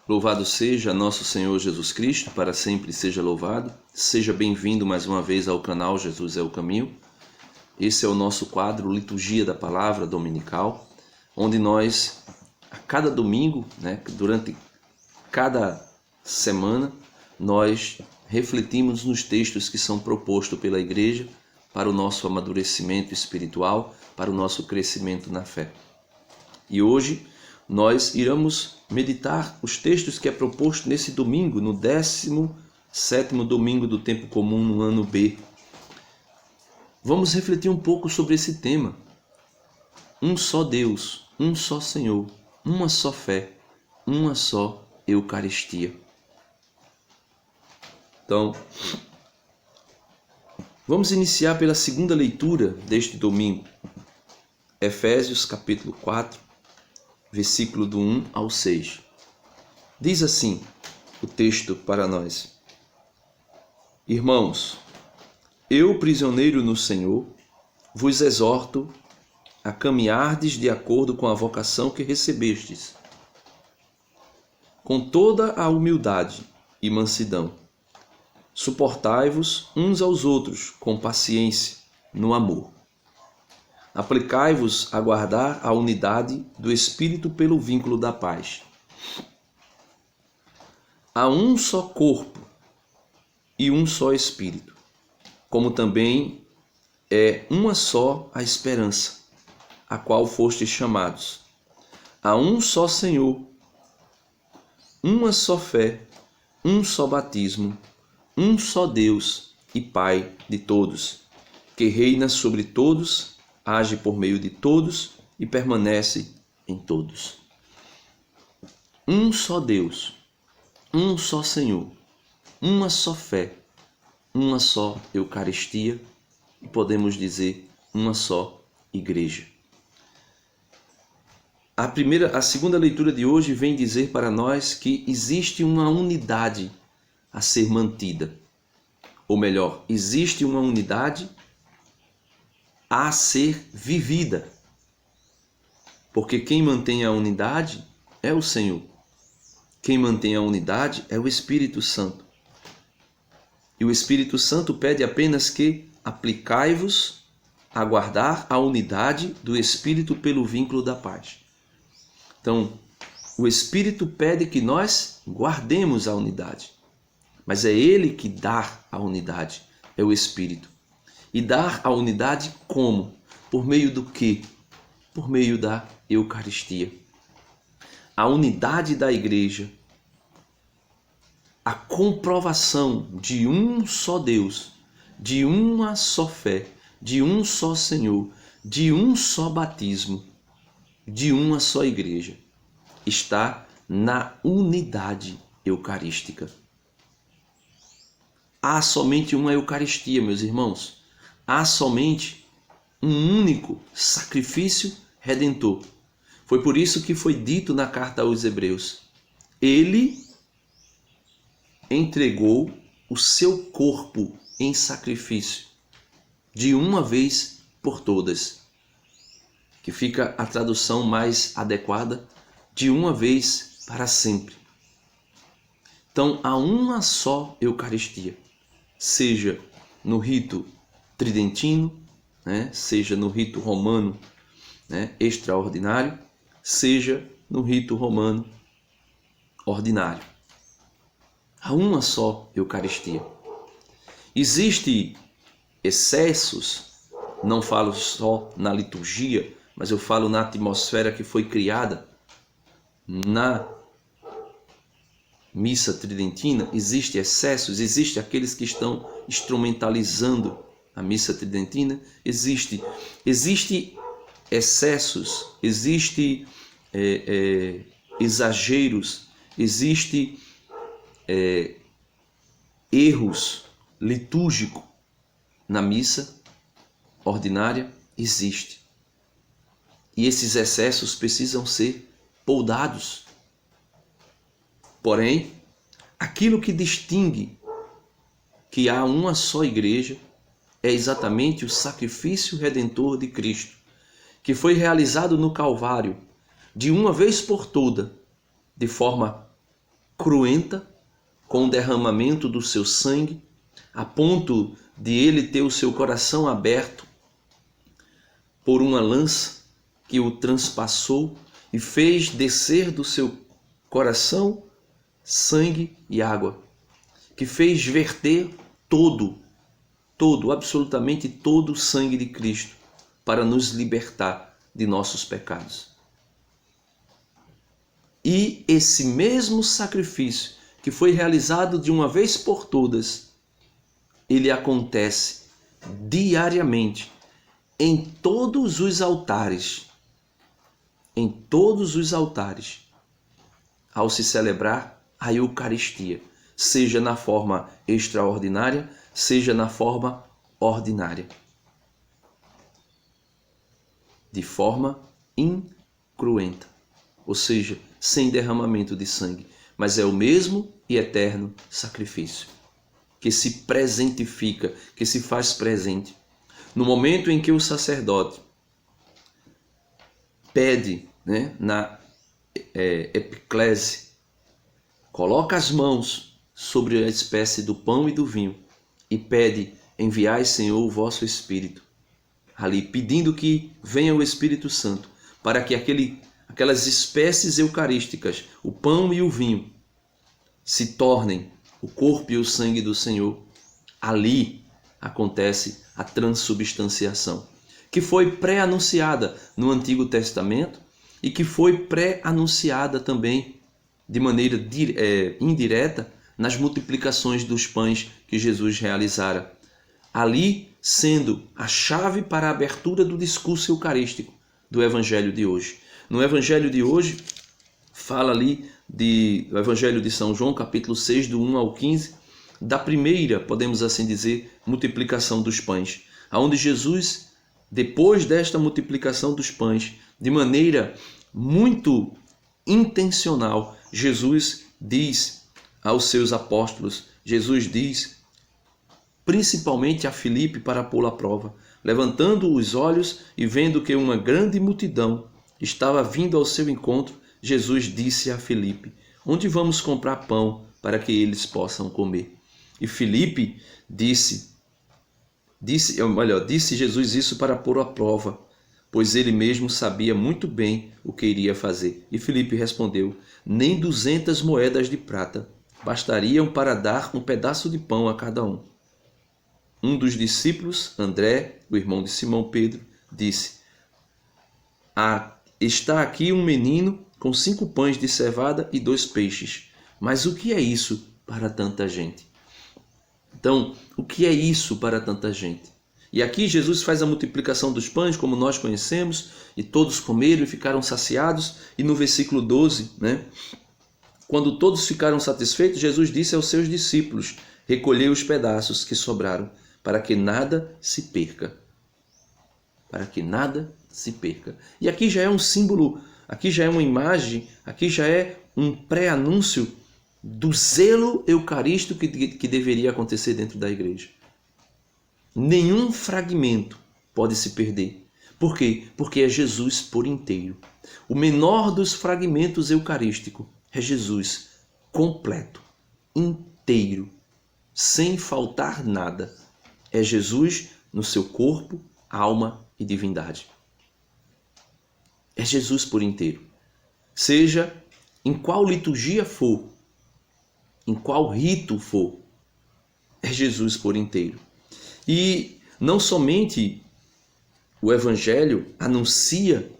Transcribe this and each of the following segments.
Louvado seja nosso Senhor Jesus Cristo, para sempre seja louvado. Seja bem-vindo mais uma vez ao canal Jesus é o Caminho. Esse é o nosso quadro Liturgia da Palavra Dominical, onde nós, a cada domingo, durante cada semana, nós refletimos nos textos que são propostos pela Igreja para o nosso amadurecimento espiritual, para o nosso crescimento na fé. E hoje nós iremos meditar os textos que é proposto nesse domingo, no 17º domingo do tempo comum no ano B. Vamos refletir um pouco sobre esse tema. Um só Deus, um só Senhor, uma só fé, uma só Eucaristia. Então, vamos iniciar pela segunda leitura deste domingo. Efésios capítulo 4, versículo do 1 ao 6. Diz assim o texto para nós: Irmãos, eu, prisioneiro no Senhor, vos exorto a caminhardes de acordo com a vocação que recebestes, com toda a humildade e mansidão. Suportai-vos uns aos outros com paciência, no amor. Aplicai-vos a guardar a unidade do Espírito pelo vínculo da paz. Há um só corpo e um só Espírito, como também é uma só a esperança, a qual fostes chamados. Há um só Senhor, uma só fé, um só batismo, um só Deus e Pai de todos, que reina sobre todos, age por meio de todos e permanece em todos. Um só Deus, um só Senhor, uma só fé, uma só Eucaristia e podemos dizer uma só Igreja. A segunda leitura de hoje vem dizer para nós que existe uma unidade a ser mantida. Ou melhor, existe uma unidade a ser vivida. Porque quem mantém a unidade é o Senhor. Quem mantém a unidade é o Espírito Santo. E o Espírito Santo pede apenas que aplicai-vos a guardar a unidade do Espírito pelo vínculo da paz. Então, o Espírito pede que nós guardemos a unidade. Mas é Ele que dá a unidade, é o Espírito. E dar a unidade como? Por meio do quê? Por meio da Eucaristia. A unidade da Igreja, a comprovação de um só Deus, de uma só fé, de um só Senhor, de um só batismo, de uma só Igreja, está na unidade eucarística. Há somente uma Eucaristia, meus irmãos. Há somente um único sacrifício redentor. Foi por isso que foi dito na carta aos Hebreus: Ele entregou o seu corpo em sacrifício, de uma vez por todas. Que fica a tradução mais adequada, de uma vez para sempre. Então, há uma só Eucaristia, seja no rito tridentino, seja no rito romano extraordinário, seja no rito romano ordinário. Há uma só Eucaristia. Existem excessos, não falo só na liturgia, mas eu falo na atmosfera que foi criada na missa tridentina. Existem excessos, existem aqueles que estão instrumentalizando a missa tridentina, existe excessos, existe exageros, existe erros litúrgicos na missa ordinária, existe. E esses excessos precisam ser poldados. Porém, aquilo que distingue que há uma só Igreja é exatamente o sacrifício redentor de Cristo, que foi realizado no Calvário de uma vez por toda, de forma cruenta, com o derramamento do seu sangue, a ponto de ele ter o seu coração aberto por uma lança que o transpassou e fez descer do seu coração sangue e água, que fez verter absolutamente todo o sangue de Cristo para nos libertar de nossos pecados. E esse mesmo sacrifício que foi realizado de uma vez por todas, ele acontece diariamente em todos os altares, ao se celebrar a Eucaristia, seja na forma extraordinária, seja na forma ordinária, de forma incruenta, ou seja, sem derramamento de sangue, mas é o mesmo e eterno sacrifício que se presentifica, que se faz presente no momento em que o sacerdote pede, na epiclese, coloca as mãos sobre a espécie do pão e do vinho e pede: enviai, Senhor, o vosso Espírito, ali pedindo que venha o Espírito Santo para que aquelas espécies eucarísticas, o pão e o vinho, se tornem o corpo e o sangue do Senhor. Ali acontece a transubstanciação, que foi pré-anunciada no Antigo Testamento e que foi pré-anunciada também de maneira indireta nas multiplicações dos pães que Jesus realizara. Ali sendo a chave para a abertura do discurso eucarístico do Evangelho de hoje. No Evangelho de hoje, fala ali do Evangelho de São João, capítulo 6, do 1 ao 15, da primeira, podemos assim dizer, multiplicação dos pães, onde Jesus, depois desta multiplicação dos pães, de maneira muito intencional, Jesus diz aos seus apóstolos, Jesus diz principalmente a Filipe para pô-lo à prova, levantando os olhos e vendo que uma grande multidão estava vindo ao seu encontro, Jesus disse a Filipe: onde vamos comprar pão para que eles possam comer? E Filipe disse Jesus isso para pôr à prova, pois ele mesmo sabia muito bem o que iria fazer. E Filipe respondeu: nem 200 moedas de prata bastariam para dar um pedaço de pão a cada um. Um dos discípulos, André, o irmão de Simão Pedro, disse: está aqui um menino com 5 pães de cevada e 2 peixes. Mas o que é isso para tanta gente? Então, o que é isso para tanta gente? E aqui Jesus faz a multiplicação dos pães, como nós conhecemos, e todos comeram e ficaram saciados. E no versículo 12, quando todos ficaram satisfeitos, Jesus disse aos seus discípulos: recolhei os pedaços que sobraram, para que nada se perca. Para que nada se perca. E aqui já é um símbolo, aqui já é uma imagem, aqui já é um pré-anúncio do zelo eucarístico que deveria acontecer dentro da igreja. Nenhum fragmento pode se perder. Por quê? Porque é Jesus por inteiro. O menor dos fragmentos eucarísticos é Jesus completo, inteiro, sem faltar nada. É Jesus no seu corpo, alma e divindade. É Jesus por inteiro. Seja em qual liturgia for, em qual rito for, é Jesus por inteiro. E não somente o Evangelho anuncia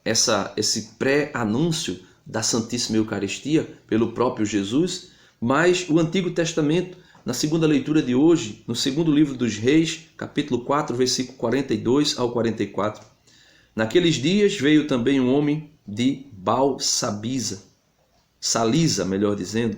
esse pré-anúncio da Santíssima Eucaristia pelo próprio Jesus, mas o Antigo Testamento, na segunda leitura de hoje, no segundo livro dos Reis, capítulo 4, versículo 42 ao 44. Naqueles dias veio também um homem de Salisa, melhor dizendo,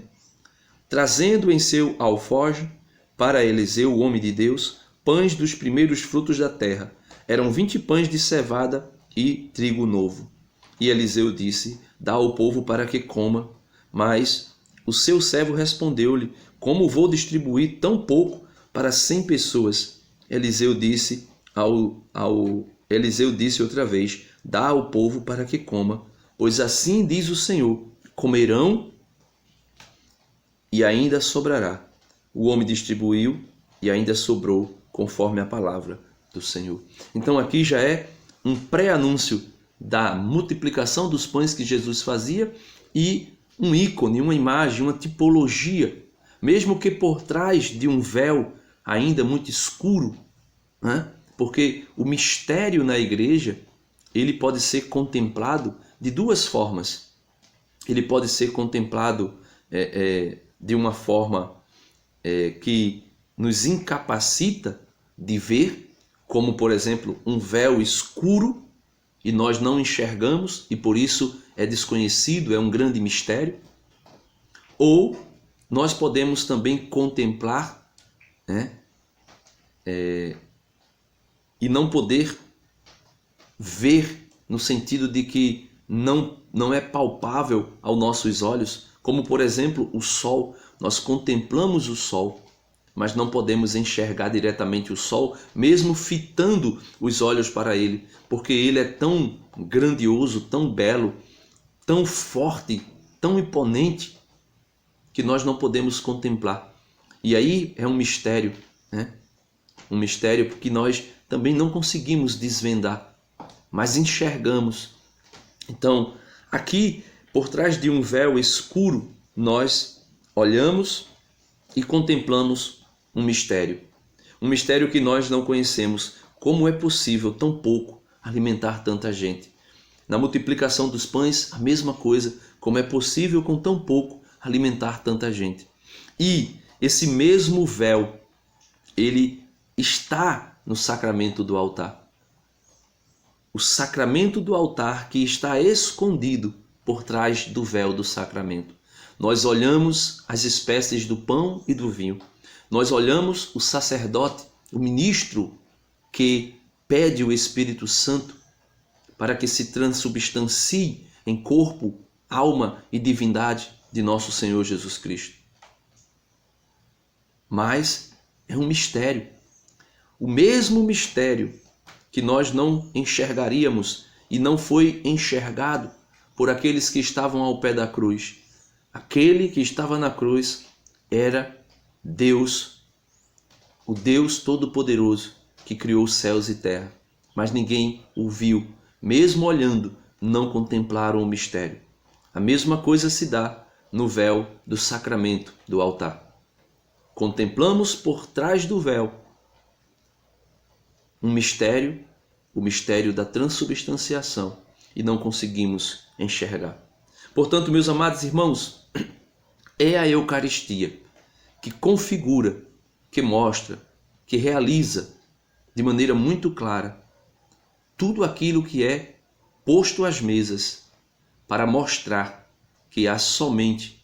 trazendo em seu alforje para Eliseu, o homem de Deus, pães dos primeiros frutos da terra. Eram 20 pães de cevada e trigo novo. E Eliseu disse: dá ao povo para que coma. Mas o seu servo respondeu-lhe: como vou distribuir tão pouco para 100 pessoas? Eliseu disse outra vez: dá ao povo para que coma, pois assim diz o Senhor: comerão e ainda sobrará. O homem distribuiu e ainda sobrou, conforme a palavra do Senhor. Então aqui já é um pré-anúncio da multiplicação dos pães que Jesus fazia e um ícone, uma imagem, uma tipologia, mesmo que por trás de um véu ainda muito escuro, né? Porque o mistério na igreja, ele pode ser contemplado de duas formas. Ele pode ser contemplado de uma forma que nos incapacita de ver, como por exemplo um véu escuro e nós não enxergamos e por isso é desconhecido, é um grande mistério. Ou nós podemos também contemplar, né, e não poder ver no sentido de que não é palpável aos nossos olhos, como por exemplo o sol. Nós contemplamos o sol, mas não podemos enxergar diretamente o sol, mesmo fitando os olhos para ele, porque ele é tão grandioso, tão belo, tão forte, tão imponente, que nós não podemos contemplar. E aí é um mistério, né? Um mistério porque nós também não conseguimos desvendar, mas enxergamos. Então, aqui, por trás de um véu escuro, nós olhamos e contemplamos um mistério que nós não conhecemos. Como é possível tão pouco alimentar tanta gente? Na multiplicação dos pães, a mesma coisa, como é possível com tão pouco alimentar tanta gente? E esse mesmo véu, ele está no sacramento do altar. O sacramento do altar que está escondido por trás do véu do sacramento. Nós olhamos as espécies do pão e do vinho. Nós olhamos o sacerdote, o ministro que pede o Espírito Santo para que se transubstancie em corpo, alma e divindade de nosso Senhor Jesus Cristo. Mas é um mistério. O mesmo mistério que nós não enxergaríamos e não foi enxergado por aqueles que estavam ao pé da cruz. Aquele que estava na cruz era Deus, o Deus Todo-Poderoso que criou os céus e terra. Mas ninguém o viu, mesmo olhando, não contemplaram o mistério. A mesma coisa se dá no véu do sacramento do altar. Contemplamos por trás do véu um mistério, o mistério da transubstanciação, e não conseguimos enxergar. Portanto, meus amados irmãos, é a Eucaristia que configura, que mostra, que realiza de maneira muito clara tudo aquilo que é posto às mesas para mostrar que há somente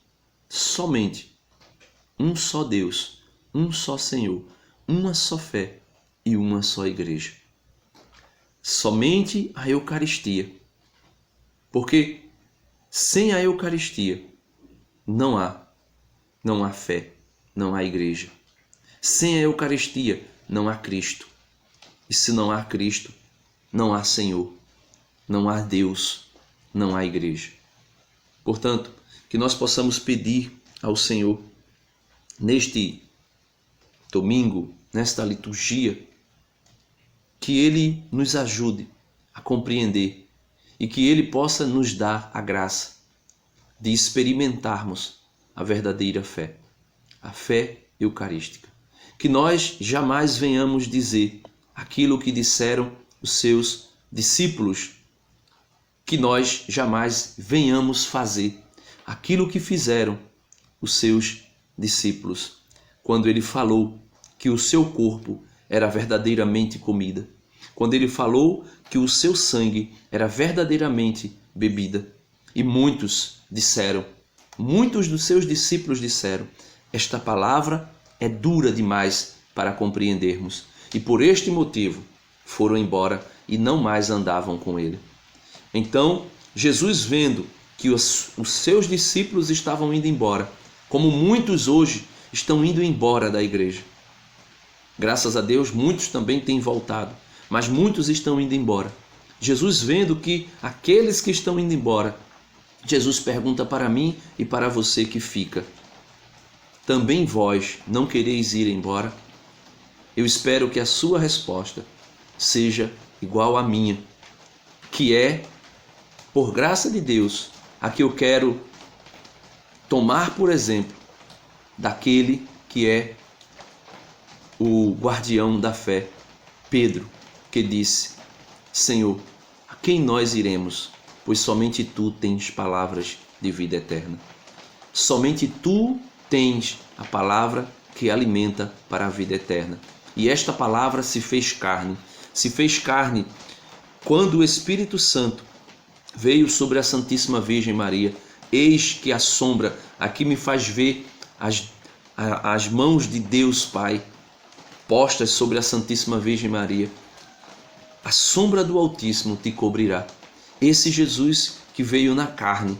um só Deus, um só Senhor, uma só fé e uma só igreja. Somente a Eucaristia. Porque sem a Eucaristia não há fé, não há igreja. Sem a Eucaristia não há Cristo. E se não há Cristo, não há Senhor, não há Deus, não há igreja. Portanto, que nós possamos pedir ao Senhor neste domingo, nesta liturgia, que Ele nos ajude a compreender e que Ele possa nos dar a graça de experimentarmos a verdadeira fé, a fé eucarística. Que nós jamais venhamos dizer aquilo que disseram os seus discípulos, que nós jamais venhamos fazer aquilo que fizeram os seus discípulos, quando Ele falou que o seu corpo era verdadeiramente comida, quando Ele falou que o seu sangue era verdadeiramente bebida. E muitos dos seus discípulos disseram: esta palavra é dura demais para compreendermos. E por este motivo foram embora e não mais andavam com Ele. Então, Jesus, vendo que os seus discípulos estavam indo embora, como muitos hoje estão indo embora da igreja. Graças a Deus, muitos também têm voltado, mas muitos estão indo embora. Jesus, vendo que aqueles que estão indo embora, Jesus pergunta para mim e para você que fica: também vós não quereis ir embora? Eu espero que a sua resposta seja igual à minha, que é, por graça de Deus, a que eu quero tomar por exemplo daquele que é o guardião da fé, Pedro, que disse: Senhor, a quem nós iremos? Pois somente tu tens palavras de vida eterna. Somente tu tens a palavra que alimenta para a vida eterna. E esta palavra se fez carne quando o Espírito Santo veio sobre a Santíssima Virgem Maria. Eis que a sombra aqui me faz ver as mãos de Deus Pai postas sobre a Santíssima Virgem Maria. A sombra do Altíssimo te cobrirá. Esse Jesus que veio na carne,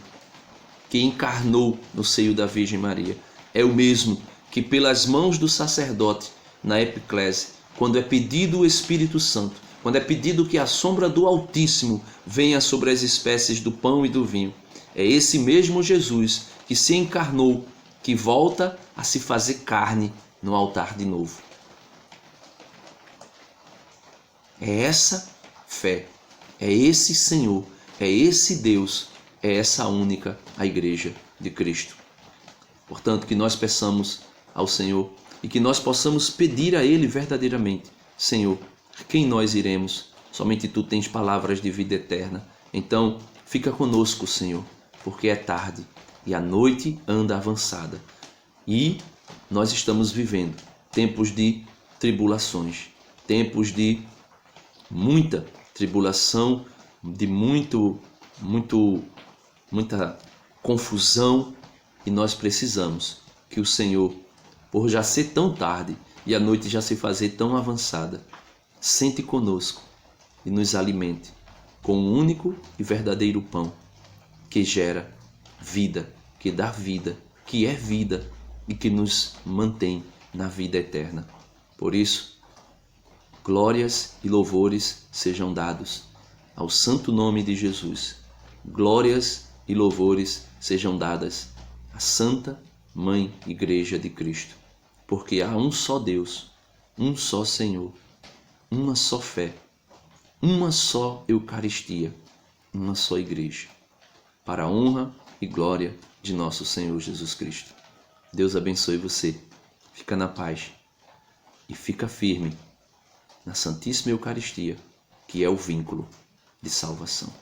que encarnou no seio da Virgem Maria, é o mesmo que pelas mãos do sacerdote na epiclese, quando é pedido o Espírito Santo, quando é pedido que a sombra do Altíssimo venha sobre as espécies do pão e do vinho, é esse mesmo Jesus que se encarnou, que volta a se fazer carne no altar de novo. É essa fé, é esse Senhor, é esse Deus, é essa única a Igreja de Cristo. Portanto, que nós peçamos ao Senhor e que nós possamos pedir a Ele verdadeiramente: Senhor, a quem nós iremos? Somente Tu tens palavras de vida eterna. Então, fica conosco, Senhor, porque é tarde e a noite anda avançada. E nós estamos vivendo tempos de tribulações, tempos de muita tribulação, de muita confusão, e nós precisamos que o Senhor, por já ser tão tarde e a noite já se fazer tão avançada, sente conosco e nos alimente com o único e verdadeiro pão que gera vida, que dá vida, que é vida e que nos mantém na vida eterna. Por isso, glórias e louvores sejam dados ao santo nome de Jesus. Glórias e louvores sejam dadas à Santa Mãe Igreja de Cristo. Porque há um só Deus, um só Senhor, uma só fé, uma só Eucaristia, uma só Igreja, para a honra e glória de nosso Senhor Jesus Cristo. Deus abençoe você. Fica na paz e fica firme na Santíssima Eucaristia, que é o vínculo de salvação.